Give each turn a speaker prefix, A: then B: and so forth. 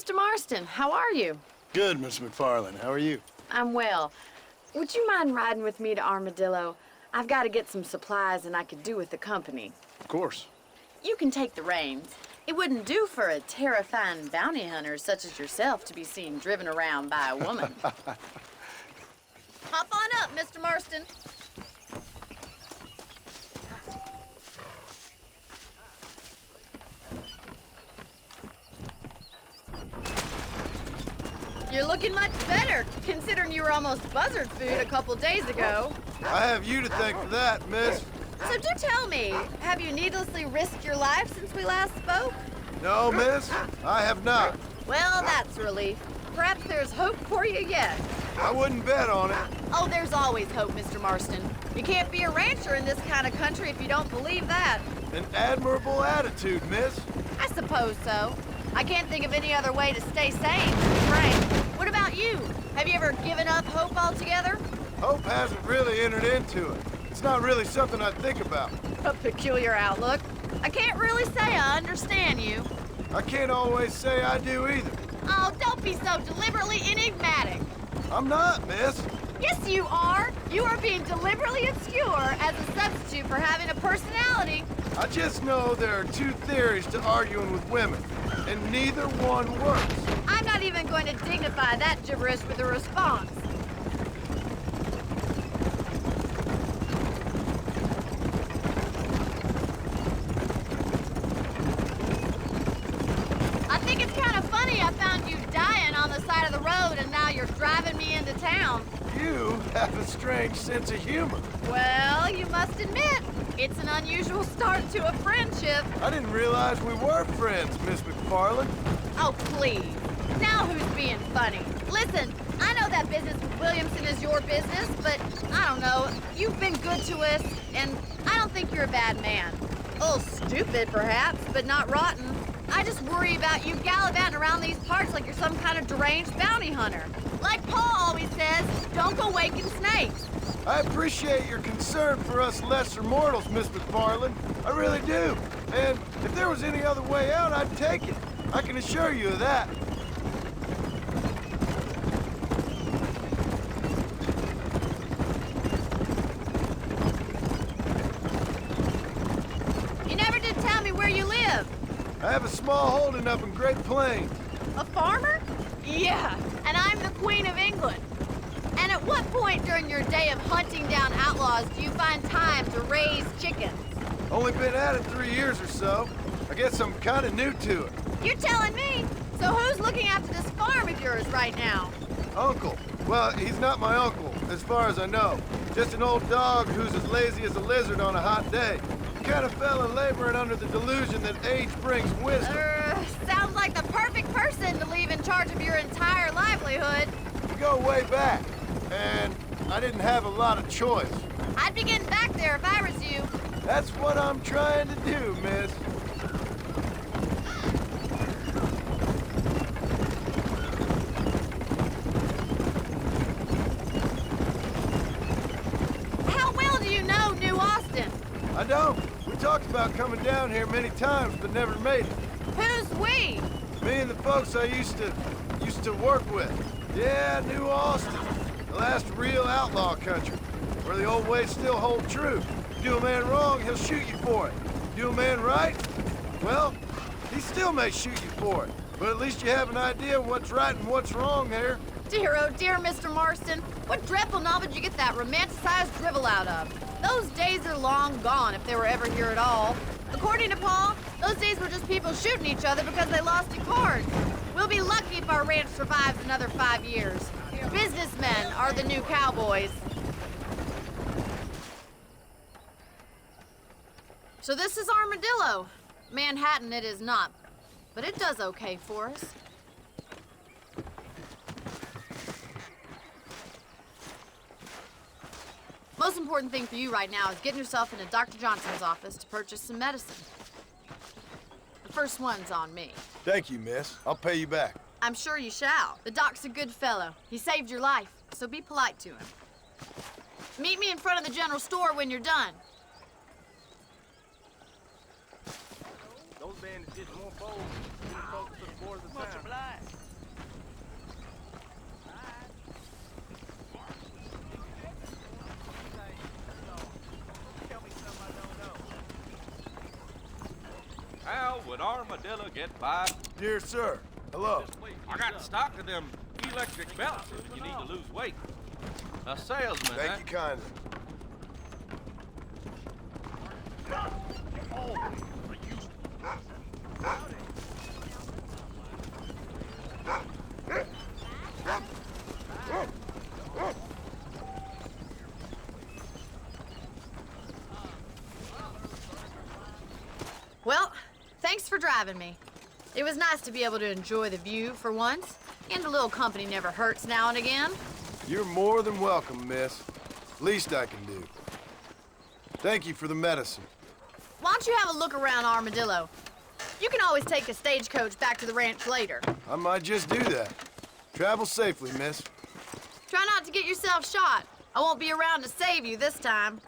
A: Mr. Marston, how are you?
B: Good, Miss McFarland. How are you?
A: I'm well. Would you mind riding with me to Armadillo? I've got to get some supplies and I could do with the company.
B: Of course.
A: You can take the reins. It wouldn't do for a terrifying bounty hunter such as yourself to be seen driven around by a woman. Hop on up, Mr. Marston. You're looking much better, considering you were almost buzzard food a couple days ago.
B: I have you to thank for that, miss.
A: So do tell me, have you needlessly risked your life since we last spoke?
B: No, miss, I have not.
A: Well, that's a relief. Perhaps there's hope for you yet.
B: I wouldn't bet on it.
A: Oh, there's always hope, Mr. Marston. You can't be a rancher in this kind of country if you don't believe that.
B: An admirable attitude, miss.
A: I suppose so. I can't think of any other way to stay sane, to be frank. What about you? Have you ever given up hope altogether?
B: Hope hasn't really entered into it. It's not really something I think about.
A: A peculiar outlook. I can't really say I understand you.
B: I can't always say I do either.
A: Oh, don't be so deliberately enigmatic.
B: I'm not, miss.
A: Yes, you are. You are being deliberately obscure as a substitute for having a personality.
B: I just know there are two theories to arguing with women, and neither one works.
A: I'm not even going to dignify that gibberish with a response. I think it's kind of funny I found you dying on the side of the road and now you're driving me into town.
B: You have a strange sense of humor.
A: Well, you must admit, it's an unusual start to a friendship.
B: I didn't realize we were friends, Miss McFarland.
A: Oh, please. Now who's being funny? Listen, I know that business with Williamson is your business, but I don't know. You've been good to us, and I don't think you're a bad man. A little stupid, perhaps, but not rotten. I just worry about you gallivanting around these parts like you're some kind of deranged bounty hunter. Like Paul always says, don't go waking snakes.
B: I appreciate your concern for us lesser mortals, Miss McFarland. I really do. And if there was any other way out, I'd take it. I can assure you of that.
A: You never did tell me where you live.
B: I have a small holding up in Great Plains.
A: A farmer? Yeah, and I'm the Queen of England. And at what point during your day of hunting down outlaws do you find time to raise chickens?
B: Only been at it 3 years or so. I guess I'm kind of new to it.
A: You're telling me? So who's looking after this farm of yours right now?
B: Uncle. Well, he's not my uncle, as far as I know. Just an old dog who's as lazy as a lizard on a hot day. Kind of fella laboring under the delusion that age brings wisdom.
A: Sounds like the perfect person to leave in charge of your entire livelihood.
B: We go way back, and I didn't have a lot of choice.
A: I'd be getting back there if I was you.
B: That's what I'm trying to do, miss.
A: How well do you know New Austin?
B: I don't. We talked about coming down here many times, but never made it.
A: Who's we?
B: Me and the folks I used to work with. Yeah, New Austin. The last real outlaw country, where the old ways still hold true. Do a man wrong, he'll shoot you for it. Do a man right, well, he still may shoot you for it. But at least you have an idea of what's right and what's wrong there.
A: Dear, oh dear, Mr. Marston. What dreadful novel did you get that romanticized drivel out of? Those days are long gone, if they were ever here at all. According to Paul, those days were just people shooting each other because they lost at cards. We'll be lucky if our ranch survives another 5 years. Businessmen are the new cowboys. So this is Armadillo. Manhattan it is not, but it does okay for us. Most important thing for you right now is getting yourself into Dr. Johnson's office to purchase some medicine. The first one's on me.
B: Thank you, miss. I'll pay you back.
A: I'm sure you shall. The doc's a good fellow. He saved your life, so be polite to him. Meet me in front of the general store when you're done.
C: Those bandits get more foes than the folks to the borders of
D: Much
C: town.
D: obliged. Tell me something I don't know.
E: How would Armadillo get by?
B: Dear sir, hello.
E: I got stock of them electric belts if you need to lose weight. A salesman,
B: Thank you kindly.
A: Well, thanks for driving me. It was nice to be able to enjoy the view for once, and a little company never hurts now and again.
B: You're more than welcome, miss. Least I can do. Thank you for the medicine.
A: Why don't you have a look around Armadillo? You can always take a stagecoach back to the ranch later.
B: I might just do that. Travel safely, miss.
A: Try not to get yourself shot. I won't be around to save you this time.